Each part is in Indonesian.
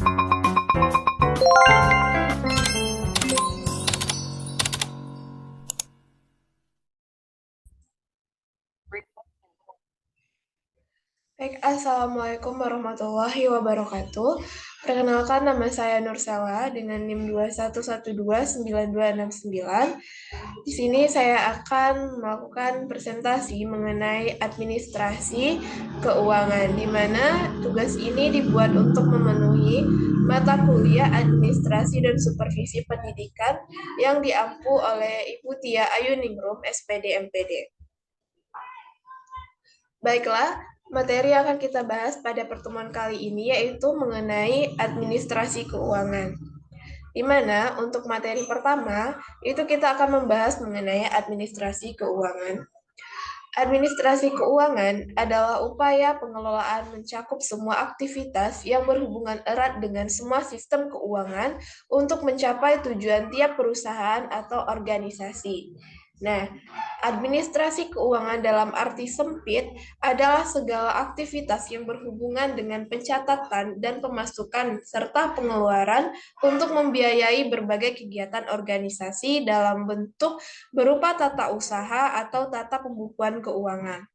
Baik, Assalamualaikum warahmatullahi wabarakatuh. Perkenalkan, nama saya Nursela dengan NIM 211299269. Di sini saya akan melakukan presentasi mengenai administrasi keuangan, di mana tugas ini dibuat untuk memenuhi mata kuliah administrasi dan supervisi pendidikan yang diampu oleh Ibu Tia Ayuningrum, SPD MPD. Baiklah, materi yang akan kita bahas pada pertemuan kali ini yaitu mengenai administrasi keuangan. Di mana untuk materi pertama, itu kita akan membahas mengenai administrasi keuangan. Administrasi keuangan adalah upaya pengelolaan mencakup semua aktivitas yang berhubungan erat dengan semua sistem keuangan untuk mencapai tujuan tiap perusahaan atau organisasi. Nah, administrasi keuangan dalam arti sempit adalah segala aktivitas yang berhubungan dengan pencatatan dan pemasukan serta pengeluaran untuk membiayai berbagai kegiatan organisasi dalam bentuk berupa tata usaha atau tata pembukuan keuangan.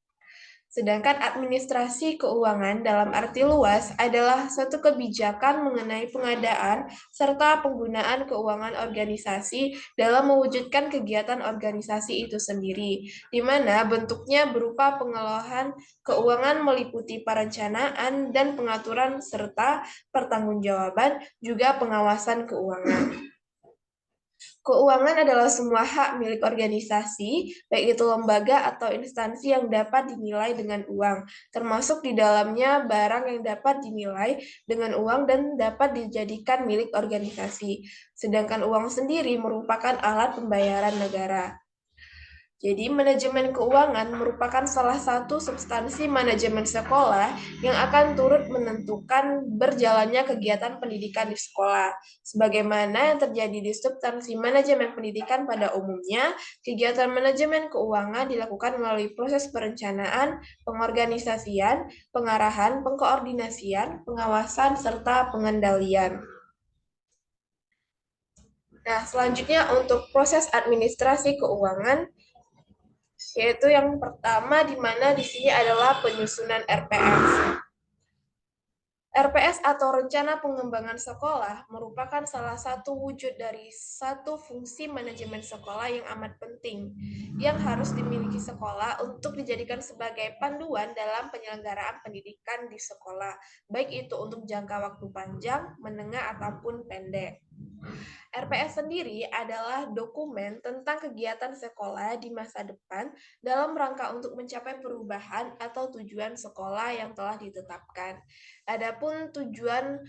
Sedangkan administrasi keuangan dalam arti luas adalah suatu kebijakan mengenai pengadaan serta penggunaan keuangan organisasi dalam mewujudkan kegiatan organisasi itu sendiri, di mana bentuknya berupa pengelolaan keuangan meliputi perencanaan dan pengaturan serta pertanggungjawaban, juga pengawasan keuangan. Keuangan adalah semua hak milik organisasi, baik itu lembaga atau instansi yang dapat dinilai dengan uang, termasuk di dalamnya barang yang dapat dinilai dengan uang dan dapat dijadikan milik organisasi. Sedangkan uang sendiri merupakan alat pembayaran negara. Jadi, manajemen keuangan merupakan salah satu substansi manajemen sekolah yang akan turut menentukan berjalannya kegiatan pendidikan di sekolah. Sebagaimana yang terjadi di substansi manajemen pendidikan pada umumnya, kegiatan manajemen keuangan dilakukan melalui proses perencanaan, pengorganisasian, pengarahan, pengkoordinasian, pengawasan, serta pengendalian. Nah, selanjutnya untuk proses administrasi keuangan, yaitu yang pertama di mana di sini adalah penyusunan RPS. RPS atau Rencana Pengembangan Sekolah merupakan salah satu wujud dari satu fungsi manajemen sekolah yang amat penting, yang harus dimiliki sekolah untuk dijadikan sebagai panduan dalam penyelenggaraan pendidikan di sekolah, baik itu untuk jangka waktu panjang, menengah, ataupun pendek. RPS sendiri adalah dokumen tentang kegiatan sekolah di masa depan dalam rangka untuk mencapai perubahan atau tujuan sekolah yang telah ditetapkan. Adapun tujuan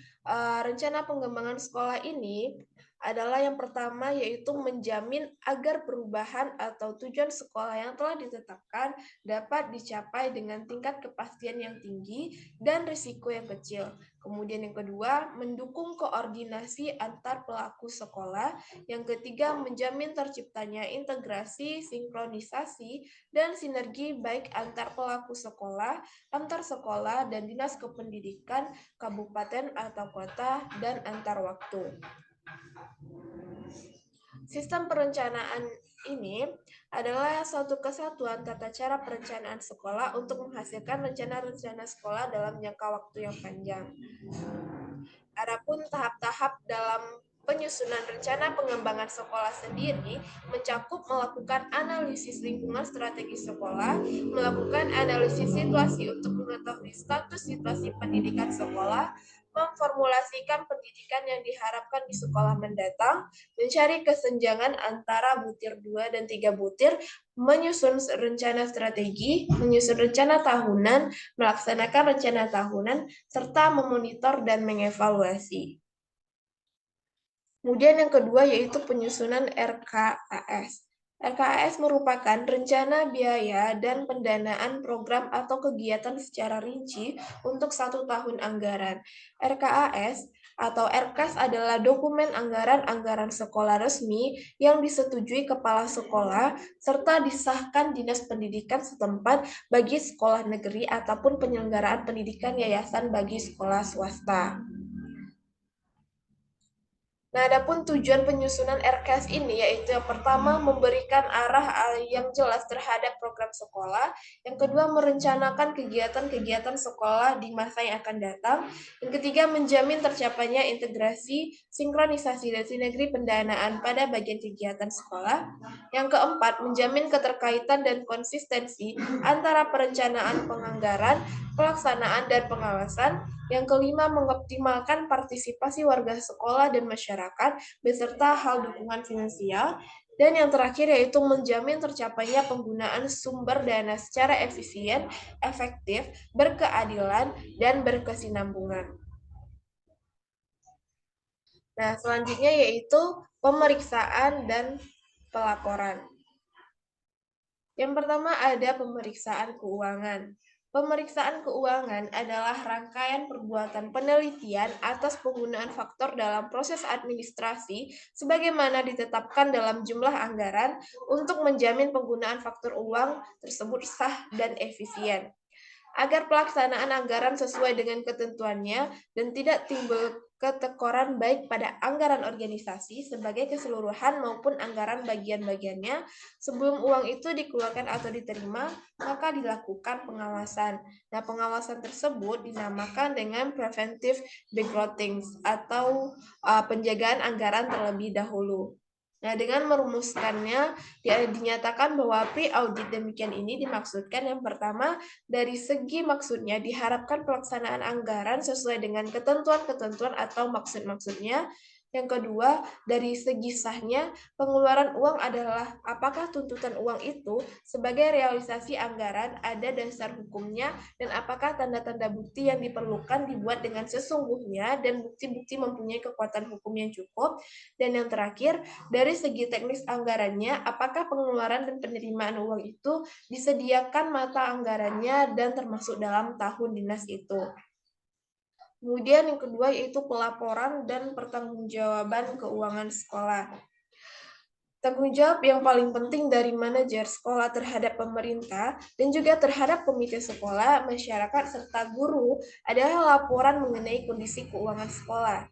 rencana pengembangan sekolah ini adalah yang pertama yaitu menjamin agar perubahan atau tujuan sekolah yang telah ditetapkan dapat dicapai dengan tingkat kepastian yang tinggi dan risiko yang kecil. Kemudian yang kedua, mendukung koordinasi antar pelaku sekolah. Yang ketiga, menjamin terciptanya integrasi, sinkronisasi, dan sinergi baik antar pelaku sekolah, antar sekolah, dan dinas kependidikan, kabupaten atau kota, dan antar waktu. Sistem perencanaan ini adalah suatu kesatuan tata cara perencanaan sekolah untuk menghasilkan rencana-rencana sekolah dalam jangka waktu yang panjang. Adapun tahap-tahap dalam penyusunan rencana pengembangan sekolah sendiri mencakup melakukan analisis lingkungan strategi sekolah, melakukan analisis situasi untuk mengetahui status situasi pendidikan sekolah, memformulasikan pendidikan yang diharapkan di sekolah mendatang, mencari kesenjangan antara butir 2 dan 3 butir, menyusun rencana strategi, menyusun rencana tahunan, melaksanakan rencana tahunan, serta memonitor dan mengevaluasi. Kemudian yang kedua yaitu penyusunan RKAS. RKAS merupakan rencana biaya dan pendanaan program atau kegiatan secara rinci untuk 1 tahun anggaran. RKAS atau RKAS adalah dokumen anggaran sekolah resmi yang disetujui kepala sekolah serta disahkan Dinas Pendidikan setempat bagi sekolah negeri ataupun penyelenggaraan pendidikan yayasan bagi sekolah swasta. Nah, adapun tujuan penyusunan RKS ini yaitu yang pertama memberikan arah yang jelas terhadap program sekolah, yang kedua merencanakan kegiatan-kegiatan sekolah di masa yang akan datang, yang ketiga menjamin tercapainya integrasi, sinkronisasi dan sinergi pendanaan pada bagian kegiatan sekolah, yang keempat menjamin keterkaitan dan konsistensi antara perencanaan penganggaran, pelaksanaan dan pengawasan, yang kelima, mengoptimalkan partisipasi warga sekolah dan masyarakat beserta hal dukungan finansial. Dan yang terakhir yaitu menjamin tercapainya penggunaan sumber dana secara efisien, efektif, berkeadilan, dan berkesinambungan. Nah, selanjutnya yaitu pemeriksaan dan pelaporan. Yang pertama ada pemeriksaan keuangan. Pemeriksaan keuangan adalah rangkaian perbuatan penelitian atas penggunaan faktor dalam proses administrasi sebagaimana ditetapkan dalam jumlah anggaran untuk menjamin penggunaan faktor uang tersebut sah dan efisien. Agar pelaksanaan anggaran sesuai dengan ketentuannya dan tidak timbul ketekoran baik pada anggaran organisasi sebagai keseluruhan maupun anggaran bagian-bagiannya, sebelum uang itu dikeluarkan atau diterima, maka dilakukan pengawasan. Nah, pengawasan tersebut dinamakan dengan preventive backloading atau penjagaan anggaran terlebih dahulu. Nah, dengan merumuskannya, dinyatakan bahwa pre-audit demikian ini dimaksudkan yang pertama, dari segi maksudnya diharapkan pelaksanaan anggaran sesuai dengan ketentuan-ketentuan atau maksud-maksudnya. Yang kedua, dari segi sahnya, pengeluaran uang adalah apakah tuntutan uang itu sebagai realisasi anggaran ada dasar hukumnya dan apakah tanda-tanda bukti yang diperlukan dibuat dengan sesungguhnya dan bukti-bukti mempunyai kekuatan hukum yang cukup. Dan yang terakhir, dari segi teknis anggarannya, apakah pengeluaran dan penerimaan uang itu disediakan mata anggarannya dan termasuk dalam tahun dinas itu. Kemudian yang kedua yaitu pelaporan dan pertanggungjawaban keuangan sekolah. Tanggung jawab yang paling penting dari manajer sekolah terhadap pemerintah dan juga terhadap komite sekolah, masyarakat, serta guru adalah laporan mengenai kondisi keuangan sekolah.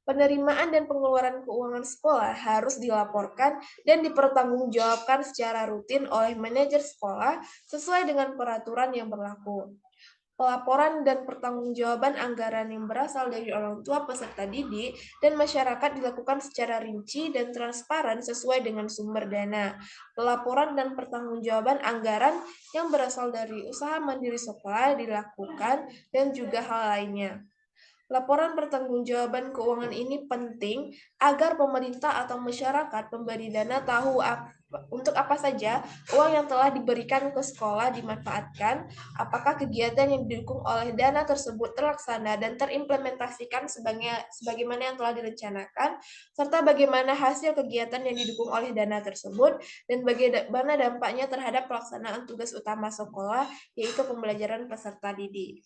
Penerimaan dan pengeluaran keuangan sekolah harus dilaporkan dan dipertanggungjawabkan secara rutin oleh manajer sekolah sesuai dengan peraturan yang berlaku. Pelaporan dan pertanggungjawaban anggaran yang berasal dari orang tua peserta didik dan masyarakat dilakukan secara rinci dan transparan sesuai dengan sumber dana. Pelaporan dan pertanggungjawaban anggaran yang berasal dari usaha mandiri sekolah dilakukan dan juga hal lainnya. Laporan pertanggungjawaban keuangan ini penting agar pemerintah atau masyarakat pemberi dana tahu untuk apa saja uang yang telah diberikan ke sekolah dimanfaatkan, apakah kegiatan yang didukung oleh dana tersebut terlaksana dan terimplementasikan sebagaimana yang telah direncanakan, serta bagaimana hasil kegiatan yang didukung oleh dana tersebut, dan bagaimana dampaknya terhadap pelaksanaan tugas utama sekolah, yaitu pembelajaran peserta didik.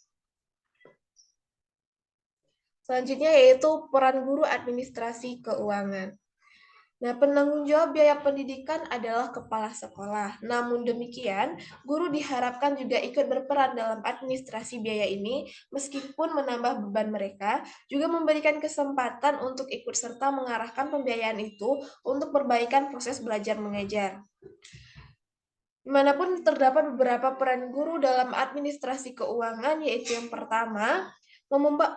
Selanjutnya yaitu peran guru administrasi keuangan. Nah, penanggung jawab biaya pendidikan adalah kepala sekolah. Namun demikian, guru diharapkan juga ikut berperan dalam administrasi biaya ini, meskipun menambah beban mereka, juga memberikan kesempatan untuk ikut serta mengarahkan pembiayaan itu untuk perbaikan proses belajar mengajar. Dimanapun terdapat beberapa peran guru dalam administrasi keuangan, yaitu yang pertama,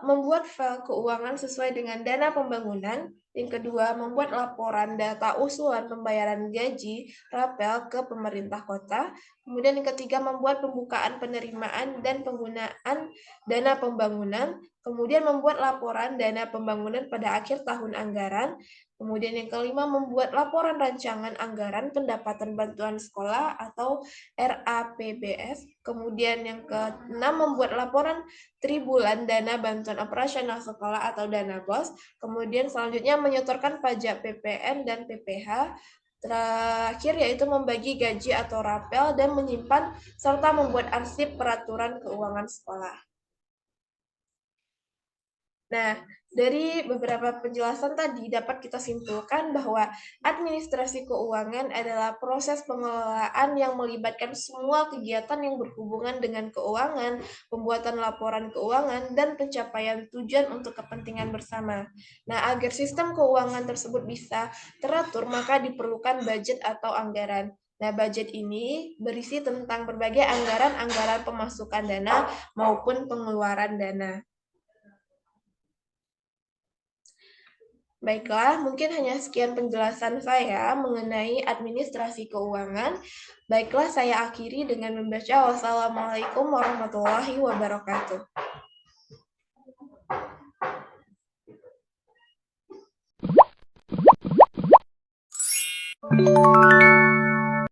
membuat file keuangan sesuai dengan dana pembangunan. Yang kedua, membuat laporan data usulan pembayaran gaji rapel ke pemerintah kota. Kemudian yang ketiga, membuat pembukaan penerimaan dan penggunaan dana pembangunan. Kemudian membuat laporan dana pembangunan pada akhir tahun anggaran. Kemudian yang kelima, membuat laporan rancangan anggaran pendapatan bantuan sekolah atau RAPBS. Kemudian yang keenam, membuat laporan tribulan dana bantuan operasional sekolah atau dana BOS. Kemudian selanjutnya menyetorkan pajak PPN dan PPh. Terakhir yaitu membagi gaji atau rapel dan menyimpan serta membuat arsip peraturan keuangan sekolah. Nah, Dari beberapa penjelasan tadi dapat kita simpulkan bahwa administrasi keuangan adalah proses pengelolaan yang melibatkan semua kegiatan yang berhubungan dengan keuangan, pembuatan laporan keuangan, dan pencapaian tujuan untuk kepentingan bersama. Nah, agar sistem keuangan tersebut bisa teratur, maka diperlukan budget atau anggaran. Nah, budget ini berisi tentang berbagai anggaran-anggaran pemasukan dana maupun pengeluaran dana. Baiklah, mungkin hanya sekian penjelasan saya mengenai administrasi keuangan. Baiklah, saya akhiri dengan membaca wassalamualaikum warahmatullahi wabarakatuh.